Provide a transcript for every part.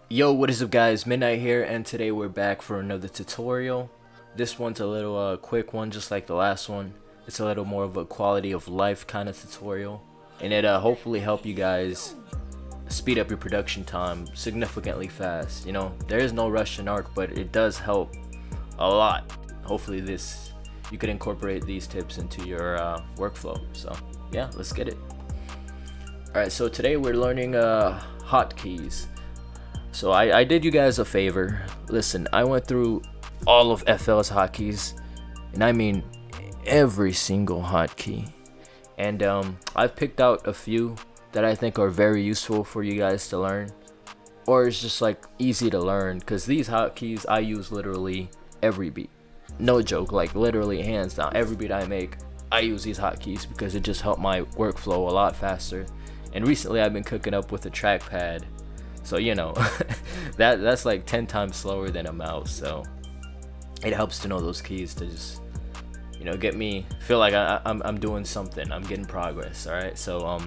Yo, what is up guys, Midnight here, and today we're back for another tutorial. This one's a little quick one, just like the last one. It's a little more of a quality of life kind of tutorial, and it hopefully help you guys speed up your production time significantly fast. You know, there is no rush in Arc, but it does help a lot. Hopefully you could incorporate these tips into your workflow. So yeah, let's get it. Alright, so today we're learning hotkeys. So I did you guys a favor. Listen, I went through all of FL's hotkeys, and I mean every single hotkey. And I've picked out a few that I think are very useful for you guys to learn, or it's just like easy to learn, because these hotkeys I use literally every beat. No joke, like literally hands down, every beat I make, I use these hotkeys because it just helped my workflow a lot faster. And recently I've been cooking up with a trackpad. So you know, that's like 10 times slower than a mouse. So it helps to know those keys to just, you know, get me feel like I'm doing something. I'm getting progress. All right. So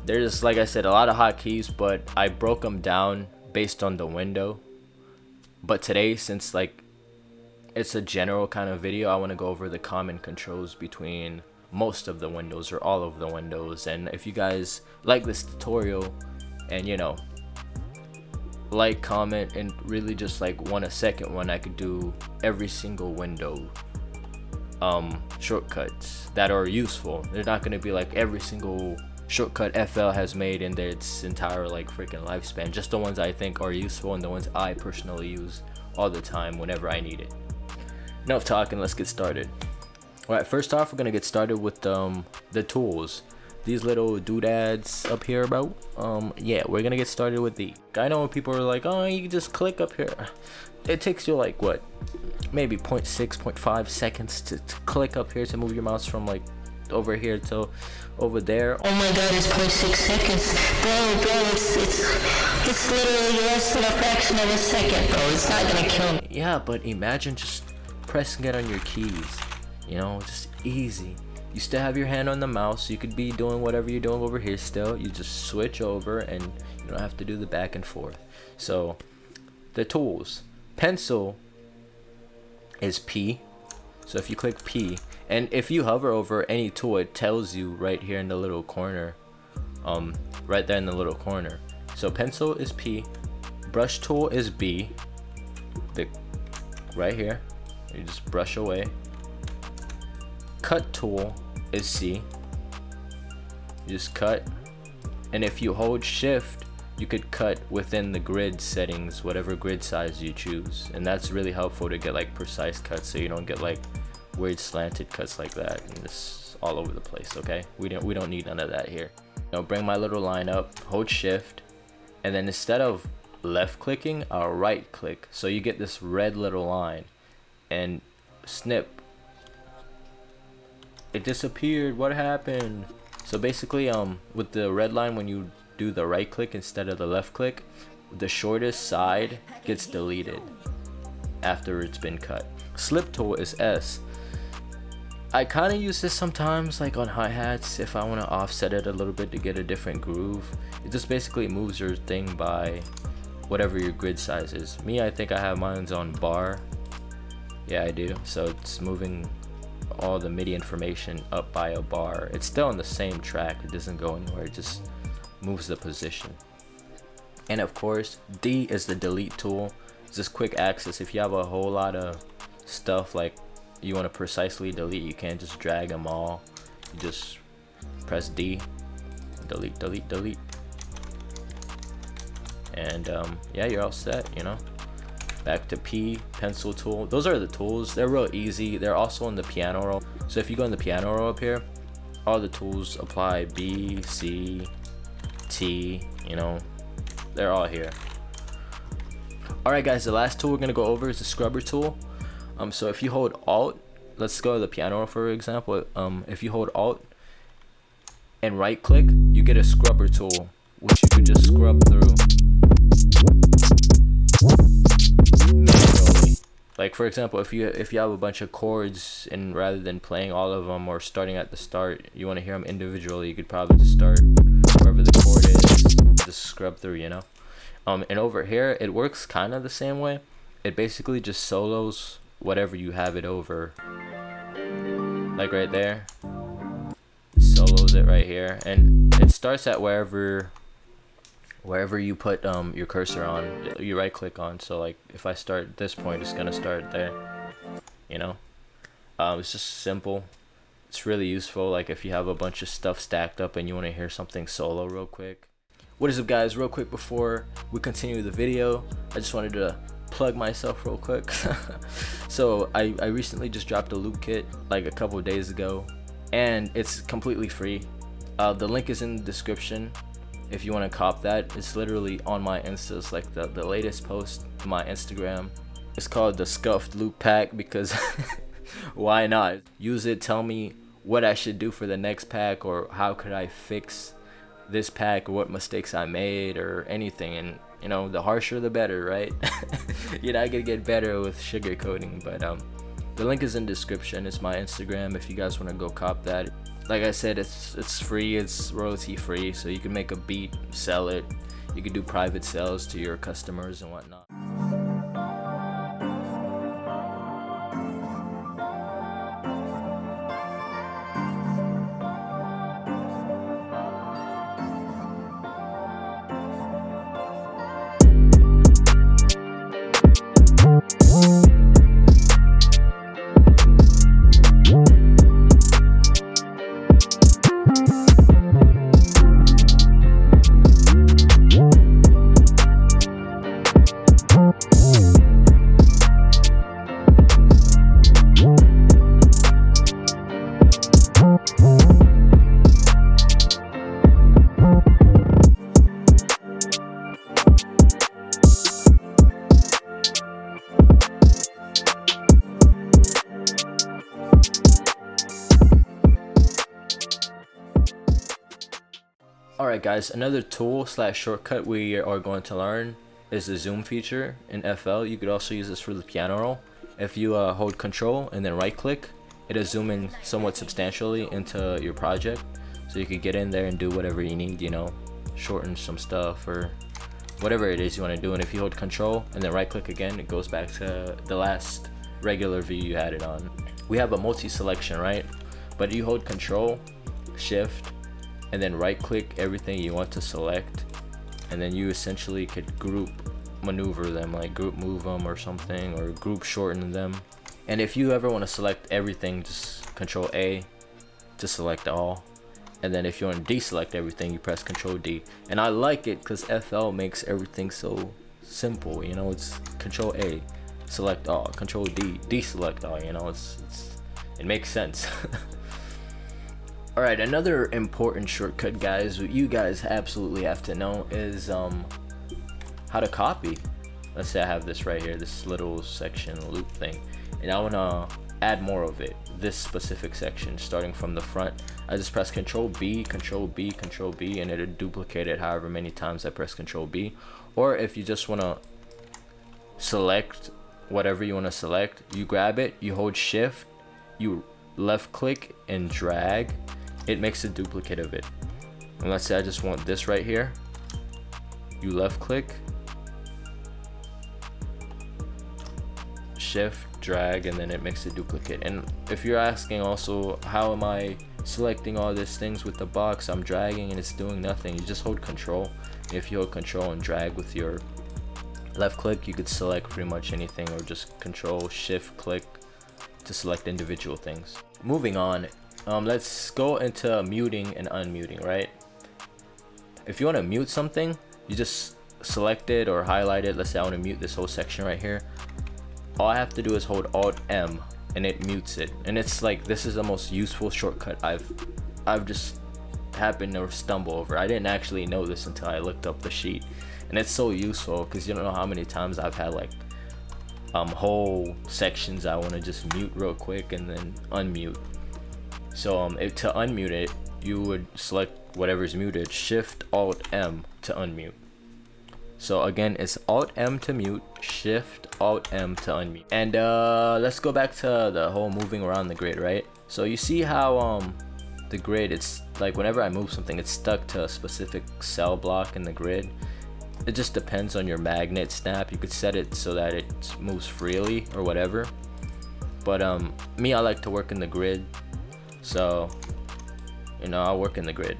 there's, like I said, a lot of hotkeys, but I broke them down based on the window. But today, since like it's a general kind of video, I want to go over the common controls between most of the windows or all of the windows. And if you guys like this tutorial, and you know, like, comment, and really just like want a second one, I could do every single window shortcuts that are useful. They're not going to be like every single shortcut FL has made in its entire like freaking lifespan, just the ones I think are useful and the ones I personally use all the time whenever I need it. Enough talking, let's get started. Alright, first off, we're gonna get started with the tools. These little doodads up here, bro. Yeah, we're gonna get started with the. I know when people are like, oh, you can just click up here. It takes you like what, maybe 0.6, 0.5 seconds to click up here to move your mouse from like over here to over there. Oh my god, it's 0.6 seconds. Bro, it's literally less than a fraction of a second, bro. It's not gonna kill me. Yeah, but imagine just pressing it on your keys. You know, just easy. You still have your hand on the mouse, so you could be doing whatever you're doing over here still. You just switch over and you don't have to do the back and forth. So the tools. Pencil is P. So if you click P, and if you hover over any tool, it tells you right here in the little corner. Right there in the little corner. So pencil is P. Brush tool is B. Right here. You just brush away. Cut tool is C. You just cut, and if you hold shift, you could cut within the grid settings, whatever grid size you choose, and that's really helpful to get like precise cuts, so you don't get like weird slanted cuts like that and just all over the place. Okay, we don't need none of that here. Now bring my little line up, hold shift, and then instead of left clicking, I'll right click, so you get this red little line, and snip. It disappeared. What happened? So basically, with the red line, when you do the right click instead of the left click, the shortest side gets deleted after it's been cut. Slip tool is S. I kind of use this sometimes, like on hi-hats, if I want to offset it a little bit to get a different groove. It just basically moves your thing by whatever your grid size is. Me, I think I have mine's on bar. Yeah, I do. So it's moving all the MIDI information up by a bar. It's still on the same track, it doesn't go anywhere, it just moves the position. And of course, D is the delete tool. It's just quick access. If you have a whole lot of stuff like you want to precisely delete, you can't just drag them all. You just press D, delete, delete, delete, and yeah, you're all set, you know. Back to P, pencil tool. Those are the tools. They're real easy. They're also in the piano roll. So if you go in the piano roll up here, all the tools apply. B, C, T, you know, they're all here. Alright guys, the last tool we're gonna go over is the scrubber tool. So if you hold Alt, let's go to the piano roll for example. If you hold Alt and right click, you get a scrubber tool, which you can just scrub through. Like for example, if you have a bunch of chords, and rather than playing all of them or starting at the start, you want to hear them individually, you could probably just start wherever the chord is, just scrub through, you know. And over here it works kind of the same way. It basically just solos whatever you have it over, like right there. It solos it right here, and it starts at wherever you put your cursor on, you right click on. So like if I start at this point, it's gonna start there, you know. It's just simple. It's really useful, like if you have a bunch of stuff stacked up and you want to hear something solo real quick. What is up, guys? Real quick before we continue the video, I just wanted to plug myself real quick. So I recently just dropped a loop kit like a couple of days ago, and it's completely free. The link is in the description if you want to cop that. It's literally on my Insta. It's like the latest post to my Instagram. It's called the Scuffed Loop Pack because why not? Use it, tell me what I should do for the next pack, or how could I fix this pack, or what mistakes I made, or anything. And you know, the harsher the better, right? You're not gonna get better with sugarcoating. But the link is in the description. It's my Instagram if you guys want to go cop that. Like I said, it's free, it's royalty free, so you can make a beat, sell it. You can do private sales to your customers and whatnot. Alright guys, another tool slash shortcut we are going to learn is the zoom feature in FL. You could also use this for the piano roll. If you hold control and then right click, it'll zoom in somewhat substantially into your project, so you could get in there and do whatever you need, you know, shorten some stuff or whatever it is you want to do. And if you hold control and then right click again, it goes back to the last regular view you had it on. We have a multi-selection, right? But you hold control, shift, and then right click everything you want to select, and then you essentially could group maneuver them, like group move them or something, or group shorten them. And if you ever want to select everything, just control A to select all, and then if you want to deselect everything, you press control D. And I like it because FL makes everything so simple, you know. It's control A, select all, control D, deselect all, you know. It makes sense. Alright, another important shortcut, guys, what you guys absolutely have to know is how to copy. Let's say I have this right here, this little section loop thing, and I want to add more of it, this specific section starting from the front. I just press control B, control B, control B, and it'll duplicate it however many times I press control B. Or if you just want to select whatever you want to select, you grab it, you hold shift, you left click and drag. It makes a duplicate of it. And let's say I just want this right here, you left click, shift, drag, and then it makes a duplicate. And if you're asking also, how am I selecting all these things with the box? I'm dragging and it's doing nothing. You just hold control. If you hold control and drag with your left click, you could select pretty much anything, or just control shift click to select individual things. Moving on, let's go into muting and unmuting, right? If you want to mute something, you just select it or highlight it. Let's say I want to mute this whole section right here. All I have to do is hold Alt M and it mutes it. And it's like, this is the most useful shortcut I've just happened to stumble over. I didn't actually know this until I looked up the sheet, and it's so useful because you don't know how many times I've had like whole sections I want to just mute real quick and then unmute. So to unmute it, you would select whatever's muted, shift Alt M to unmute. So again, it's Alt M to mute, shift Alt M to unmute. And let's go back to the whole moving around the grid, right? So you see how the grid, it's like whenever I move something, it's stuck to a specific cell block in the grid. it just depends on your magnet snap. You could set it so that it moves freely or whatever, but me, I like to work in the grid, so you know, I'll work in the grid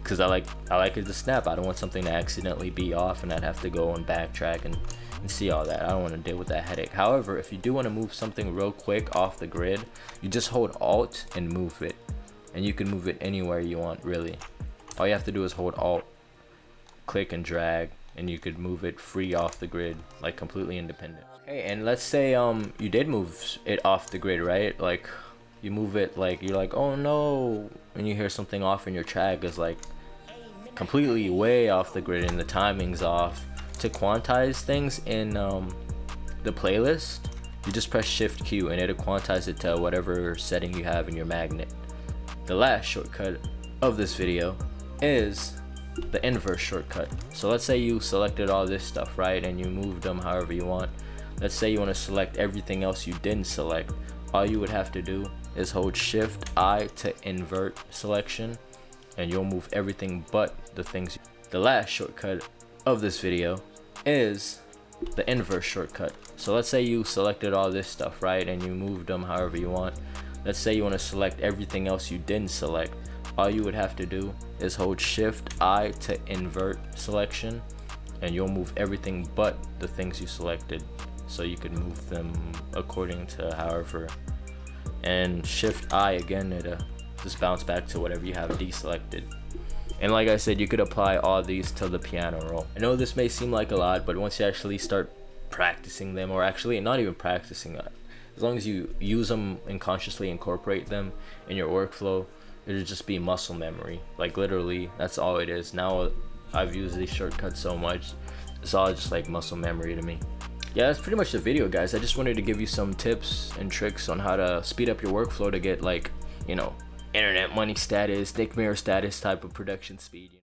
because I like it to snap. I don't want something to accidentally be off and I'd have to go and backtrack and see all that. I don't want to deal with that headache. However, if you do want to move something real quick off the grid, you just hold Alt and move it, and you can move it anywhere you want, really. All you have to do is hold Alt, click and drag, and you could move it free off the grid, like completely independent. Hey, and let's say you did move it off the grid, right? Like you move it, like you're like, oh no, and you hear something off and your track is like completely way off the grid and the timing's off. To quantize things in the playlist, you just press Shift Q and it'll quantize it to whatever setting you have in your magnet. The last shortcut of this video is the inverse shortcut. So let's say you selected all this stuff, right, and you moved them however you want. Let's say you want to select everything else you didn't select. All you would have to do is hold Shift I to invert selection, and you'll move everything but the things. The last shortcut of this video is the inverse shortcut. So let's say you selected all this stuff, right, and you moved them however you want. Let's say you want to select everything else you didn't select. All you would have to do is hold Shift I to invert selection, and you'll move everything but the things you selected, so you could move them according to however. And Shift I again, it'll just bounce back to whatever you have deselected. And like I said, you could apply all these to the piano roll. I know this may seem like a lot, but once you actually start practicing them, or actually not even practicing, as long as you use them and consciously incorporate them in your workflow, it'll just be muscle memory. Like literally, that's all it is. Now I've used these shortcuts so much, it's all just like muscle memory to me. Yeah, that's pretty much the video, guys. I just wanted to give you some tips and tricks on how to speed up your workflow to get, like, you know, internet money status, thick mirror status type of production speed.